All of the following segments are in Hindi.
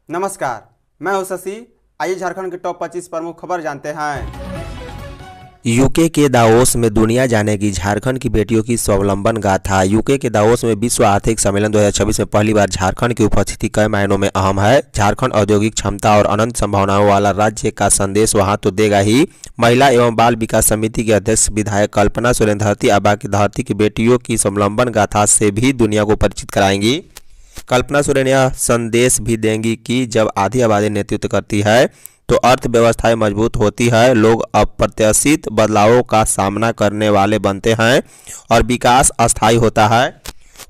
नमस्कार, मैं हूं शशि। आइए झारखंड के टॉप 25 प्रमुख खबर जानते हैं। यूके के दावोस में दुनिया जानेगी झारखंड की बेटियों की स्वावलंबन गाथा। यूके के दावोस में विश्व आर्थिक सम्मेलन 2026 में पहली बार झारखंड की उपस्थिति कई मायनों में अहम है। झारखंड औद्योगिक क्षमता और अनंत संभावनाओं वाला राज्य का संदेश वहां तो देगा ही, महिला एवं बाल विकास समिति के अध्यक्ष विधायक कल्पना सोरेन धरती आबा की धरती की बेटियों की स्वावलंबन गाथा से भी दुनिया को परिचित कराएंगी। कल्पना सोरेन यह संदेश भी देंगी कि जब आधी आबादी नेतृत्व करती है तो अर्थव्यवस्थाएं मजबूत होती है, लोग अप्रत्याशित बदलावों का सामना करने वाले बनते हैं और विकास अस्थायी होता है।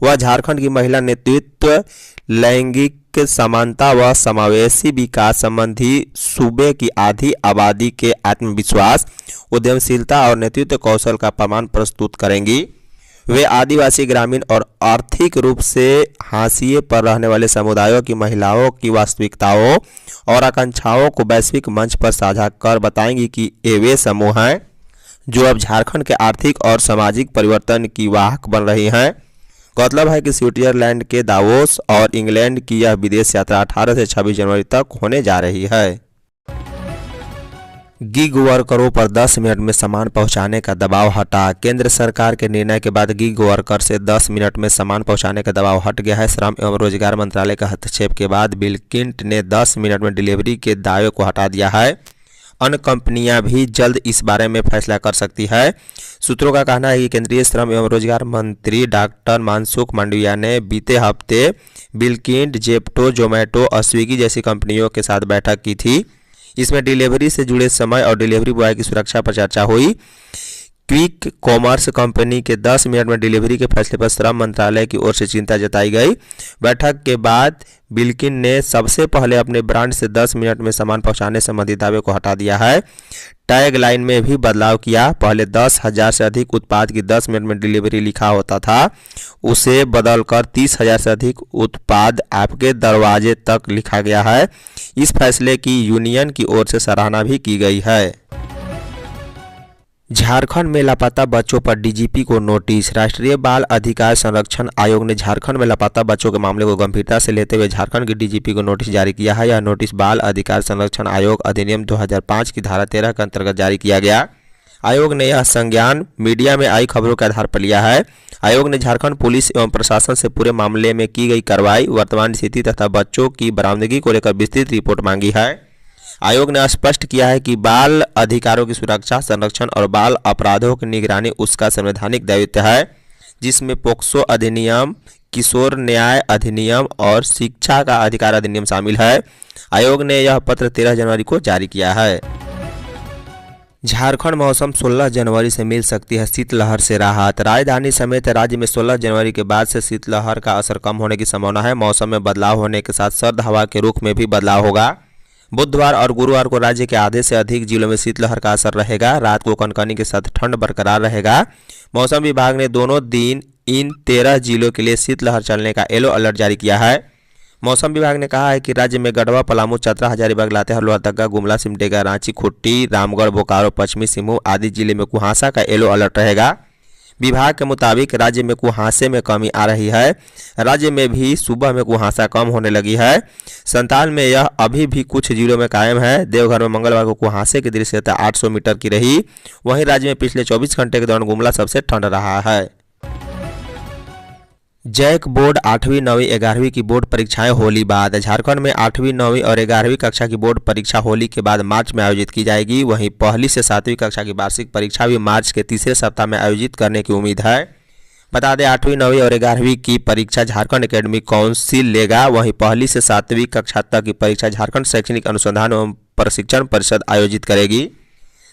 वह झारखंड की महिला नेतृत्व, लैंगिक समानता व समावेशी विकास संबंधी सूबे की आधी आबादी के आत्मविश्वास, उद्यमशीलता और नेतृत्व कौशल का प्रमाण प्रस्तुत करेंगी। वे आदिवासी, ग्रामीण और आर्थिक रूप से हाशिए पर रहने वाले समुदायों की महिलाओं की वास्तविकताओं और आकांक्षाओं को वैश्विक मंच पर साझा कर बताएंगी कि ये वे समूह हैं जो अब झारखंड के आर्थिक और सामाजिक परिवर्तन की वाहक बन रही हैं। गौरतलब है कि स्विट्जरलैंड के दावोस और इंग्लैंड की यह विदेश यात्रा 18 से 26 जनवरी तक होने जा रही है। गिग वर्करों पर 10 मिनट में सामान पहुंचाने का दबाव हटा। केंद्र सरकार के निर्णय के बाद गिग वर्कर से 10 मिनट में सामान पहुंचाने का दबाव हट गया है। श्रम एवं रोजगार मंत्रालय का हस्तक्षेप के बाद बिलकिंट ने 10 मिनट में डिलीवरी के दावे को हटा दिया है। अन्य कंपनियां भी जल्द इस बारे में फैसला कर सकती है। सूत्रों का कहना है कि केंद्रीय श्रम एवं रोजगार मंत्री डॉक्टर मनसुख मांडविया ने बीते हफ्ते बिलकिंट, जेप्टो, जोमेटो और स्विगी जैसी कंपनियों के साथ बैठक की थी। इसमें डिलीवरी से जुड़े समय और डिलीवरी बॉय की सुरक्षा पर चर्चा हुई। क्विक कॉमर्स कंपनी के 10 मिनट में डिलीवरी के फैसले पर श्रम मंत्रालय की ओर से चिंता जताई गई। बैठक के बाद बिल्किन ने सबसे पहले अपने ब्रांड से 10 मिनट में सामान पहुंचाने संबंधी दावे को हटा दिया है। टैग लाइन में भी बदलाव किया। पहले 10,000 से अधिक उत्पाद की 10 मिनट में डिलीवरी लिखा होता था, उसे बदलकर 30,000 से अधिक उत्पाद आपके दरवाजे तक लिखा गया है। इस फैसले की यूनियन की ओर से सराहना भी की गई है। झारखंड में लापता बच्चों पर डीजीपी को नोटिस। राष्ट्रीय बाल अधिकार संरक्षण आयोग ने झारखंड में लापता बच्चों के मामले को गंभीरता से लेते हुए झारखंड के डीजीपी को नोटिस जारी किया है। यह नोटिस बाल अधिकार संरक्षण आयोग अधिनियम 2005 की धारा 13 के अंतर्गत जारी किया गया। आयोग ने यह संज्ञान मीडिया में आई खबरों के आधार पर लिया है। आयोग ने झारखंड पुलिस एवं प्रशासन से पूरे मामले में की गई कार्रवाई, वर्तमान स्थिति तथा बच्चों की बरामदगी को लेकर विस्तृत रिपोर्ट मांगी है। आयोग ने स्पष्ट किया है कि बाल अधिकारों की सुरक्षा, संरक्षण और बाल अपराधों की निगरानी उसका संवैधानिक दायित्व है, जिसमें पोक्सो अधिनियम, किशोर न्याय अधिनियम और शिक्षा का अधिकार अधिनियम शामिल है। आयोग ने यह पत्र 13 जनवरी को जारी किया है। झारखंड मौसम 16 जनवरी से मिल सकती है शीतलहर से राहत। राजधानी समेत राज्य में 16 जनवरी के बाद से शीतलहर का असर कम होने की संभावना है। मौसम में बदलाव होने के साथ सर्द हवा के रुख में भी बदलाव होगा। बुधवार और गुरुवार को राज्य के आधे से अधिक जिलों में शीतलहर का असर रहेगा। रात को कनकनी के साथ ठंड बरकरार रहेगा। मौसम विभाग ने दोनों दिन इन 13 जिलों के लिए शीतलहर चलने का येलो अलर्ट जारी किया है। मौसम विभाग ने कहा है कि राज्य में गढ़वा, पलामू, चतरा, हजारीबाग, लातेहार, लोहरदगा, गुमला, सिमडेगा, रांची, खूंटी, रामगढ़, बोकारो, पश्चिमी सिंहभूम आदि जिले में कुहासा का येलो अलर्ट रहेगा। विभाग के मुताबिक राज्य में कुहासे में कमी आ रही है। राज्य में भी सुबह में कुहासा कम होने लगी है। संताल में यह अभी भी कुछ जिलों में कायम है। देवघर में मंगलवार को कुहासे की दृश्यता 800 मीटर की रही। वहीं राज्य में पिछले 24 घंटे के दौरान गुमला सबसे ठंड रहा है। जैक बोर्ड 8वीं, 9वीं, 11वीं की बोर्ड परीक्षाएं होली बाद। झारखंड में 8वीं, 9वीं और 11वीं कक्षा की बोर्ड परीक्षा होली के बाद मार्च में आयोजित की जाएगी। वहीं पहली से 7वीं कक्षा की वार्षिक परीक्षा भी मार्च के तीसरे सप्ताह में आयोजित करने की उम्मीद है। बता दें 8वीं, 9वीं और 11वीं की परीक्षा झारखंड एकेडमिक काउंसिल लेगा। वहीं पहली से 7वीं कक्षा तक की परीक्षा झारखंड शैक्षणिक अनुसंधान एवं प्रशिक्षण परिषद आयोजित करेगी।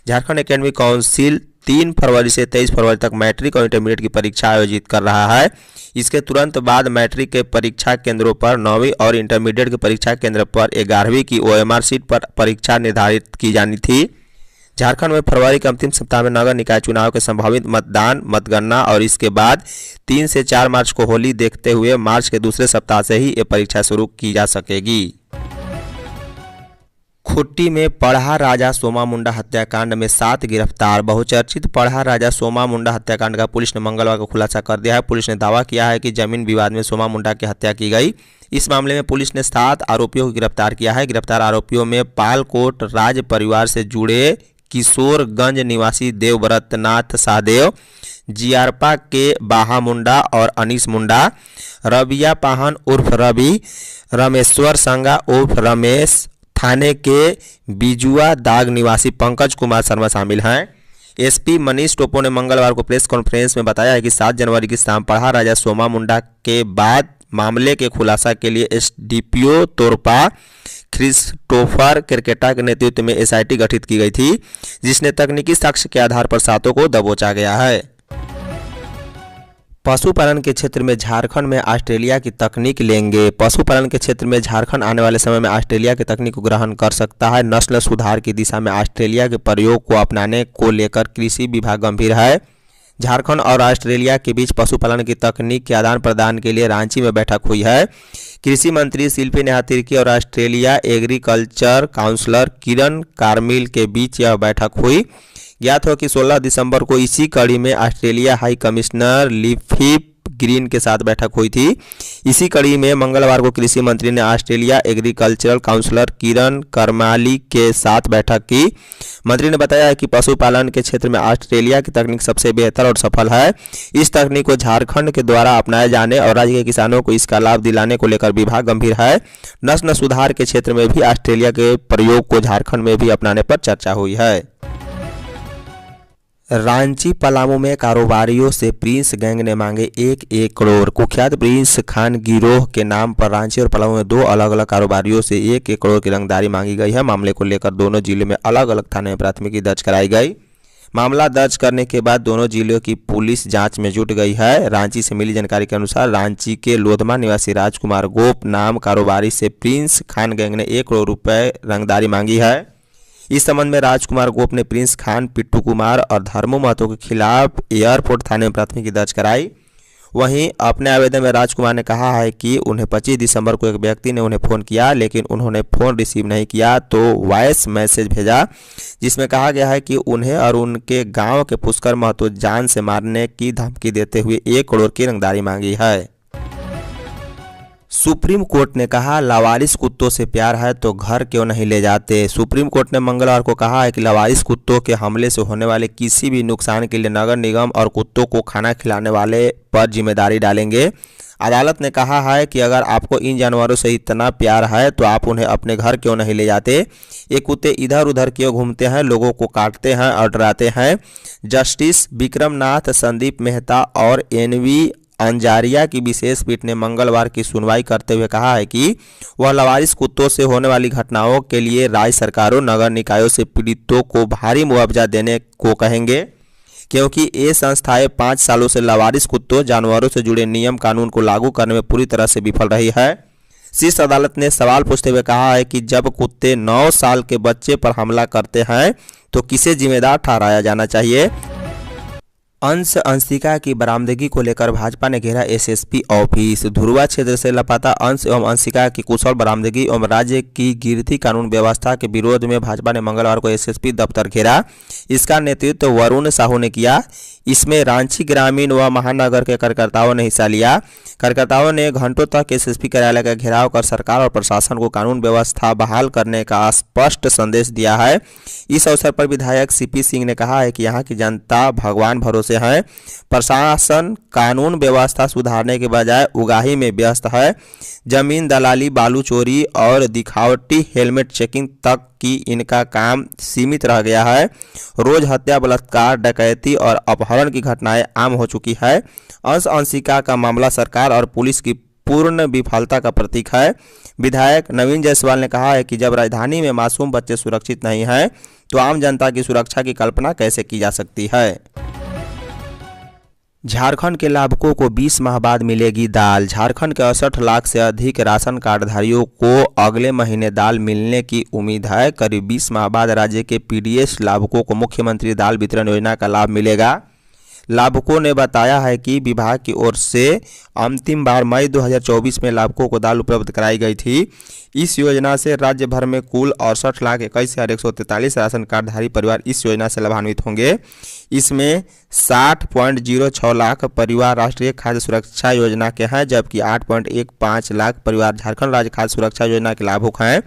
झारखंड एकेडमिक काउंसिल 3 फरवरी से 23 फरवरी तक मैट्रिक और इंटरमीडिएट की परीक्षा आयोजित कर रहा है। इसके तुरंत बाद मैट्रिक के परीक्षा केंद्रों पर 9वीं और इंटरमीडिएट के परीक्षा केंद्र पर 11वीं की ओएमआर सीट पर परीक्षा निर्धारित की जानी थी। झारखंड में फरवरी के अंतिम सप्ताह में नगर निकाय चुनाव के संभावित मतदान, मतगणना और इसके बाद 3 से 4 मार्च को होली देखते हुए मार्च के दूसरे सप्ताह से ही ये परीक्षा शुरू की जा सकेगी। खुट्टी में पढ़ा राजा सोमा मुंडा हत्याकांड में 7 गिरफ्तार। बहुचर्चित पढ़ा राजा सोमा मुंडा हत्याकांड का पुलिस ने मंगलवार को खुलासा कर दिया है। पुलिस ने दावा किया है कि जमीन विवाद में सोमा मुंडा की हत्या की गई। इस मामले में पुलिस ने 7 आरोपियों को गिरफ्तार किया है। गिरफ्तार आरोपियों में पालकोट राज परिवार से जुड़े किशोरगंज निवासी देवव्रत नाथ सहदेव, जियारपा के बाहा मुंडा और अनीस मुंडा, रबिया पाहन उर्फ रवि, रमेश्वर संगा उर्फ रमेश, थाने के बिजुआ दाग निवासी पंकज कुमार शर्मा शामिल हैं। एसपी मनीष टोपो ने मंगलवार को प्रेस कॉन्फ्रेंस में बताया है कि 7 जनवरी की शाम पढ़ा राजा सोमा मुंडा के बाद मामले के खुलासा के लिए एसडीपीओ तोरपा क्रिस्टोफर क्रिकेटा के नेतृत्व में एसआईटी गठित की गई थी, जिसने तकनीकी साक्ष्य के आधार पर 7 को दबोचा गया है। पशुपालन के क्षेत्र में झारखंड में ऑस्ट्रेलिया की तकनीक लेंगे। पशुपालन के क्षेत्र में झारखंड आने वाले समय में ऑस्ट्रेलिया की तकनीक को ग्रहण कर सकता है। नस्ल सुधार की दिशा में ऑस्ट्रेलिया के प्रयोग को अपनाने को लेकर कृषि विभाग गंभीर है। झारखंड और ऑस्ट्रेलिया के बीच पशुपालन की तकनीक के आदान प्रदान के लिए रांची में बैठक हुई है। कृषि मंत्री शिल्पी नेहा तिर्की और ऑस्ट्रेलिया एग्रीकल्चर काउंसलर किरण कार्मिल के बीच यह बैठक हुई। ज्ञात हो कि 16 दिसंबर को इसी कड़ी में ऑस्ट्रेलिया हाई कमिश्नर लिफिप ग्रीन के साथ बैठक हुई थी। इसी कड़ी में मंगलवार को कृषि मंत्री ने ऑस्ट्रेलिया एग्रीकल्चरल काउंसलर किरण करमाली के साथ बैठक की। मंत्री ने बताया कि पशुपालन के क्षेत्र में ऑस्ट्रेलिया की तकनीक सबसे बेहतर और सफल है। इस तकनीक को झारखंड के द्वारा अपनाए जाने और राज्य के किसानों को इसका लाभ दिलाने को लेकर विभाग गंभीर है। नस्ल सुधार के क्षेत्र में भी ऑस्ट्रेलिया के प्रयोग को झारखंड में भी अपनाने पर चर्चा हुई है। रांची पलामू में कारोबारियों से प्रिंस गैंग ने मांगे 1 करोड़। कुख्यात प्रिंस खान गिरोह के नाम पर रांची और पलामू में 2 अलग अलग कारोबारियों से 1 करोड़ की रंगदारी मांगी गई है। मामले को लेकर दोनों जिलों में अलग अलग थाने में प्राथमिकी दर्ज कराई गई। मामला दर्ज करने के बाद दोनों जिलों की पुलिस जांच में जुट गई है। रांची से मिली जानकारी के अनुसार रांची के लोधमा निवासी राजकुमार गोप नाम कारोबारी से प्रिंस खान गैंग ने 1 करोड़ रुपए रंगदारी मांगी है। इस संबंध में राजकुमार गोप ने प्रिंस खान, पिट्टू कुमार और धर्मो महतो के खिलाफ एयरपोर्ट थाने में प्राथमिकी दर्ज कराई। वहीं अपने आवेदन में राजकुमार ने कहा है कि उन्हें 25 दिसंबर को एक व्यक्ति ने उन्हें फ़ोन किया, लेकिन उन्होंने फ़ोन रिसीव नहीं किया तो वॉइस मैसेज भेजा, जिसमें कहा गया है कि उन्हें और उनके गांव के पुष्कर महतो जान से मारने की धमकी देते हुए 1 करोड़ की रंगदारी मांगी है। सुप्रीम कोर्ट ने कहा लावारिस कुत्तों से प्यार है तो घर क्यों नहीं ले जाते। सुप्रीम कोर्ट ने मंगलवार को कहा है कि लावारिस कुत्तों के हमले से होने वाले किसी भी नुकसान के लिए नगर निगम और कुत्तों को खाना खिलाने वाले पर जिम्मेदारी डालेंगे। अदालत ने कहा है कि अगर आपको इन जानवरों से इतना प्यार है तो आप उन्हें अपने घर क्यों नहीं ले जाते। ये कुत्ते इधर उधर क्यों घूमते हैं, लोगों को काटते हैं और डराते हैं। जस्टिस विक्रमनाथ, संदीप मेहता और एनवी अंजारिया की विशेष पीठ ने मंगलवार की सुनवाई करते हुए कहा है कि वह लावारिस कुत्तों से होने वाली घटनाओं के लिए राज्य सरकारों, नगर निकायों से पीड़ितों को भारी मुआवजा देने को कहेंगे, क्योंकि ये संस्थाएं 5 सालों से लावारिस कुत्तों जानवरों से जुड़े नियम कानून को लागू करने में पूरी तरह से विफल रही है। शीर्ष अदालत ने सवाल पूछते हुए कहा है कि जब कुत्ते 9 साल के बच्चे पर हमला करते हैं तो किसे जिम्मेदार ठहराया जाना चाहिए। अंश अंशिका की बरामदगी को लेकर भाजपा ने घेरा एसएसपी ऑफिस। धुरवा क्षेत्र से लापता अंश एवं अंशिका की कुशल बरामदगी एवं राज्य की गिरती कानून व्यवस्था के विरोध में भाजपा ने मंगलवार को एसएसपी दफ्तर घेरा। इसका नेतृत्व वरुण साहू ने किया। इसमें रांची ग्रामीण व महानगर के कार्यकर्ताओं ने हिस्सा लिया। कार्यकर्ताओं ने घंटों तक एसएसपी कार्यालय का घेराव कर सरकार और प्रशासन को कानून व्यवस्था बहाल करने का स्पष्ट संदेश दिया है। इस अवसर पर विधायक सीपी सिंह ने कहा है कि यहाँ की जनता भगवान भरोसे है। प्रशासन कानून व्यवस्था सुधारने के बजाय उगाही में व्यस्त है। जमीन दलाली, बालू चोरी और दिखावटी हेलमेट चेकिंग तक की इनका काम सीमित रह गया है। रोज हत्या, बलात्कार, डकैती और अपहरण की घटनाएं आम हो चुकी है। अंश अंशिका का मामला सरकार और पुलिस की पूर्ण विफलता का प्रतीक है। विधायक नवीन जायसवाल ने कहा है कि जब राजधानी में मासूम बच्चे सुरक्षित नहीं हैं तो आम जनता की सुरक्षा की कल्पना कैसे की जा सकती है। झारखंड के लाभुकों को 20 माह बाद मिलेगी दाल। झारखंड के 68 लाख से अधिक राशन कार्डधारियों को अगले महीने दाल मिलने की उम्मीद है। करीब 20 माह बाद राज्य के पीडीएस लाभुकों को मुख्यमंत्री दाल वितरण योजना का लाभ मिलेगा। लाभुकों ने बताया है कि विभाग की ओर से अंतिम बार मई 2024 में लाभुकों को दाल उपलब्ध कराई गई थी। इस योजना से राज्य भर में कुल 68,21,143 राशन कार्डधारी परिवार इस योजना से लाभान्वित होंगे। इसमें 60.06 लाख परिवार राष्ट्रीय खाद्य सुरक्षा योजना के हैं, जबकि 8.15 लाख परिवार झारखंड राज्य खाद्य सुरक्षा योजना के लाभुक हैं।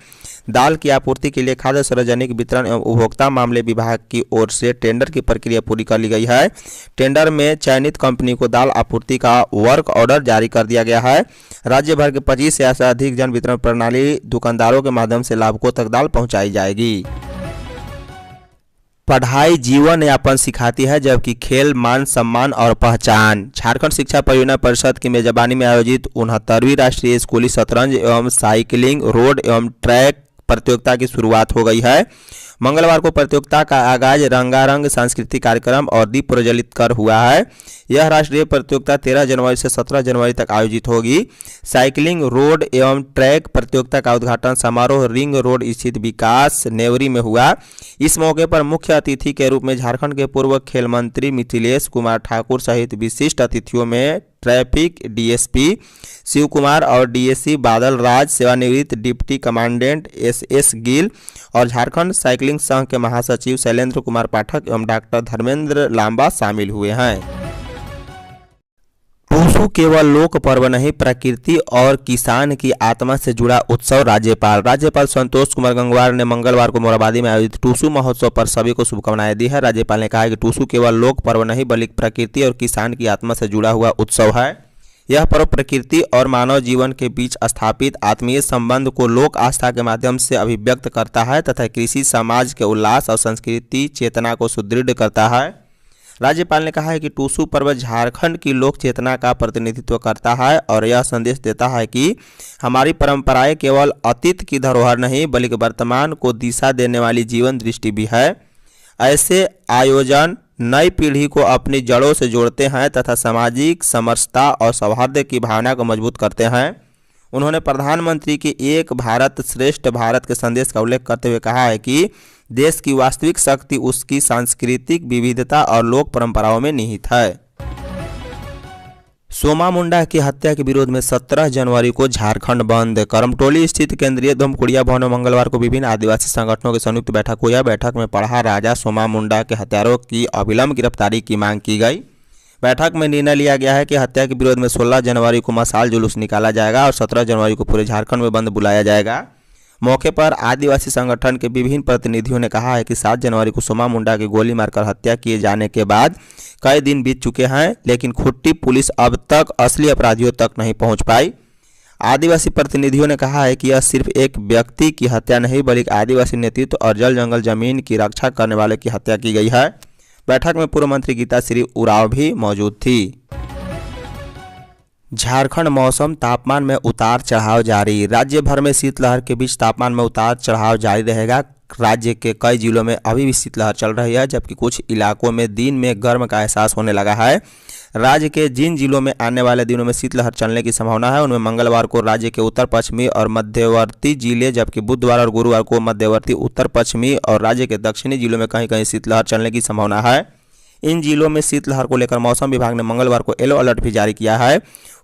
दाल की आपूर्ति के लिए खाद्य सार्वजनिक वितरण एवं उपभोक्ता मामले विभाग की ओर से टेंडर की प्रक्रिया पूरी कर ली गई है। टेंडर में चयनित कंपनी को दाल आपूर्ति का वर्क ऑर्डर जारी कर दिया गया है। राज्य भर के 25 से अधिक जन वितरण प्रणाली दुकानदारों के माध्यम से लाभुकों तक दाल पहुंचाई जाएगी। पढ़ाई जीवन यापन सिखाती है, जबकि खेल मान सम्मान और पहचान। झारखंड शिक्षा परियोजना परिषद की मेजबानी में आयोजित 69वीं राष्ट्रीय स्कूली शतरंज एवं साइकिलिंग रोड एवं ट्रैक प्रतियोगिता की शुरुआत हो गई है। मंगलवार को प्रतियोगिता का आगाज रंगारंग सांस्कृतिक कार्यक्रम और दीप प्रज्वलित कर हुआ है। यह राष्ट्रीय प्रतियोगिता 13 जनवरी से 17 जनवरी तक आयोजित होगी। साइकिलिंग रोड एवं ट्रैक प्रतियोगिता का उद्घाटन समारोह रिंग रोड स्थित विकास नेवरी में हुआ। इस मौके पर मुख्य अतिथि के रूप में झारखंड के पूर्व खेल मंत्री मिथिलेश कुमार ठाकुर सहित विशिष्ट अतिथियों में ट्रैफिक डीएसपी शिव कुमार और डीएससी बादल राज, सेवानिवृत्त डिप्टी कमांडेंट एसएस गिल और झारखंड साइकिलिंग संघ के महासचिव शैलेंद्र कुमार पाठक एवं डॉक्टर धर्मेंद्र लांबा शामिल हुए हैं। टूसू केवल लोक पर्व नहीं, प्रकृति और किसान की आत्मा से जुड़ा उत्सव। राज्यपाल संतोष कुमार गंगवार ने मंगलवार को मोराबादी में आयोजित टूसू महोत्सव पर सभी को शुभकामनाएं दी है। राज्यपाल ने कहा है कि टूसू केवल लोक पर्व नहीं बल्कि प्रकृति और किसान की आत्मा से जुड़ा हुआ उत्सव है। यह पर्व प्रकृति और मानव जीवन के बीच स्थापित आत्मीय संबंध को लोक आस्था के माध्यम से अभिव्यक्त करता है तथा कृषि समाज के उल्लास और संस्कृति चेतना को सुदृढ़ करता है। राज्यपाल ने कहा है कि टूसू पर्व झारखंड की लोक चेतना का प्रतिनिधित्व करता है और यह संदेश देता है कि हमारी परंपराएं केवल अतीत की धरोहर नहीं बल्कि वर्तमान को दिशा देने वाली जीवन दृष्टि भी है। ऐसे आयोजन नई पीढ़ी को अपनी जड़ों से जोड़ते हैं तथा सामाजिक समरसता और सौहार्द की भावना को मजबूत करते हैं। उन्होंने प्रधानमंत्री की एक भारत श्रेष्ठ भारत के संदेश का उल्लेख करते हुए कहा है कि देश की वास्तविक शक्ति उसकी सांस्कृतिक विविधता और लोक परंपराओं में निहित है। सोमा मुंडा की हत्या के विरोध में 17 जनवरी को झारखंड बंद। करमटोली स्थित केंद्रीय धूमकुड़िया भवन में मंगलवार को विभिन्न आदिवासी संगठनों की संयुक्त बैठक हुई। बैठक में पढ़ा राजा सोमा मुंडा के हत्यारों की अविलंब गिरफ्तारी की मांग की गई। बैठक में निर्णय लिया गया है कि हत्या के विरोध में 16 जनवरी को मशाल जुलूस निकाला जाएगा और 17 जनवरी को पूरे झारखंड में बंद बुलाया जाएगा। मौके पर आदिवासी संगठन के विभिन्न प्रतिनिधियों ने कहा है कि 7 जनवरी को सोमा मुंडा की गोली मारकर हत्या किए जाने के बाद कई दिन बीत चुके हैं, लेकिन खुट्टी पुलिस अब तक असली अपराधियों तक नहीं पहुंच पाई। आदिवासी प्रतिनिधियों ने कहा है कि यह सिर्फ एक व्यक्ति की हत्या नहीं बल्कि आदिवासी नेतृत्व और जल जंगल जमीन की रक्षा करने वाले की हत्या की गई है। बैठक में पूर्व मंत्री गीता श्री उरांव भी मौजूद थी। झारखंड मौसम तापमान में उतार चढ़ाव जारी। राज्य भर में शीतलहर के बीच तापमान में उतार चढ़ाव जारी रहेगा। राज्य के कई जिलों में अभी भी शीतलहर चल रही है, जबकि कुछ इलाकों में दिन में गर्म का एहसास होने लगा है। राज्य के जिन जिलों में आने वाले दिनों में शीतलहर चलने की संभावना है उनमें मंगलवार को राज्य के उत्तर पश्चिमी और मध्यवर्ती जिले, जबकि बुधवार और गुरुवार को मध्यवर्ती उत्तर पश्चिमी और राज्य के दक्षिणी जिलों में कहीं कहीं शीतलहर चलने की संभावना है। इन जिलों में शीतलहर को लेकर मौसम विभाग ने मंगलवार को येलो अलर्ट भी जारी किया है।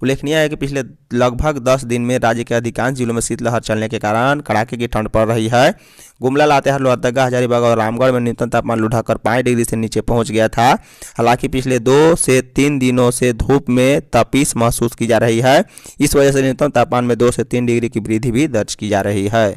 उल्लेखनीय है कि पिछले लगभग 10 दिन में राज्य के अधिकांश जिलों में शीतलहर चलने के कारण कड़ाके की ठंड पड़ रही है। गुमला, लातेहार, लोहरदगा, हजारीबाग और रामगढ़ में न्यूनतम तापमान लुढ़कर 5 डिग्री से नीचे पहुंच गया था। हालांकि पिछले 2 से 3 दिनों से धूप में तपिश महसूस की जा रही है। इस वजह से न्यूनतम तापमान में 2 से 3 डिग्री की वृद्धि भी दर्ज की जा रही है।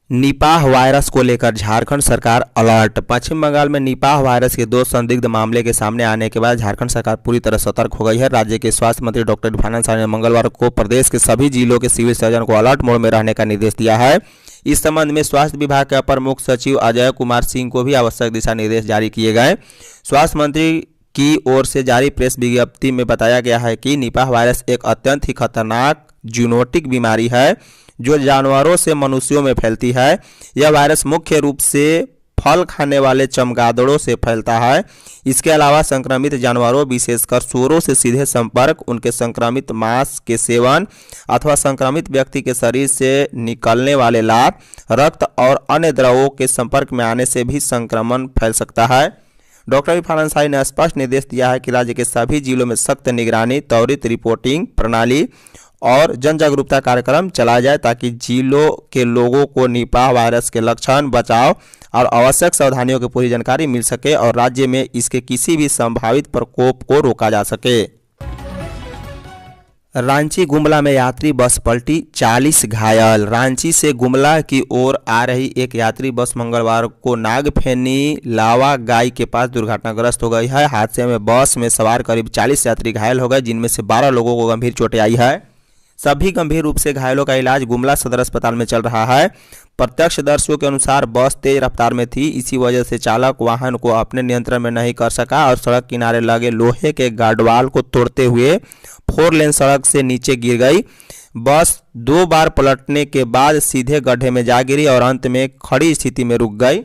निपाह वायरस को लेकर झारखंड सरकार अलर्ट। पश्चिम बंगाल में निपाह वायरस के 2 संदिग्ध मामले के सामने आने के बाद झारखंड सरकार पूरी तरह सतर्क हो गई है। राज्य के स्वास्थ्य मंत्री डॉक्टर इरफान सानी ने मंगलवार को प्रदेश के सभी जिलों के सिविल सर्जन को अलर्ट मोड में रहने का निर्देश दिया है। इस संबंध में स्वास्थ्य विभाग के अपर मुख्य सचिव अजय कुमार सिंह को भी आवश्यक दिशा निर्देश जारी किए गए। स्वास्थ्य मंत्री की ओर से जारी प्रेस विज्ञप्ति में बताया गया है कि निपाह वायरस एक अत्यंत ही खतरनाक जूनोटिक बीमारी है जो जानवरों से मनुष्यों में फैलती है। यह वायरस मुख्य रूप से फल खाने वाले चमगादड़ों से फैलता है। इसके अलावा संक्रमित जानवरों विशेषकर सूअरों से सीधे संपर्क, उनके संक्रमित मांस के सेवन अथवा संक्रमित व्यक्ति के शरीर से निकलने वाले लार, रक्त और अन्य द्रवों के संपर्क में आने से भी संक्रमण फैल सकता है। डॉक्टर इरफान अंसारी ने स्पष्ट निर्देश दिया है कि राज्य के सभी जिलों में सख्त निगरानी, त्वरित रिपोर्टिंग प्रणाली और जन जागरूकता कार्यक्रम चलाया जाए ताकि जिलों के लोगों को निपाह वायरस के लक्षण, बचाव और आवश्यक सावधानियों की पूरी जानकारी मिल सके और राज्य में इसके किसी भी संभावित प्रकोप को रोका जा सके। रांची गुमला में यात्री बस पलटी, 40 घायल। रांची से गुमला की ओर आ रही एक यात्री बस मंगलवार को नागफेनी लावा गाई के पास दुर्घटनाग्रस्त हो गई है। हादसे में बस में सवार करीब 40 यात्री घायल हो गए, जिनमें से 12 लोगों को गंभीर चोटें आई है। सभी गंभीर रूप से घायलों का इलाज गुमला सदर अस्पताल में चल रहा है। प्रत्यक्षदर्शियों के अनुसार बस तेज रफ्तार में थी, इसी वजह से चालक वाहन को अपने नियंत्रण में नहीं कर सका और सड़क किनारे लगे लोहे के गार्डवाल को तोड़ते हुए 4 लेन सड़क से नीचे गिर गई। बस 2 बार पलटने के बाद सीधे गड्ढे में जा गिरी और अंत में खड़ी स्थिति में रुक गई।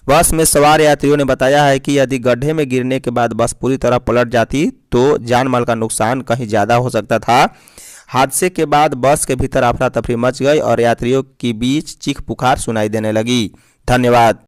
बस में सवार यात्रियों ने बताया है कि यदि गड्ढे में गिरने के बाद बस पूरी तरह पलट जाती तो जान माल का नुकसान कहीं ज़्यादा हो सकता था। हादसे के बाद बस के भीतर अफरा तफरी मच गई और यात्रियों के बीच चीख पुकार सुनाई देने लगी। धन्यवाद।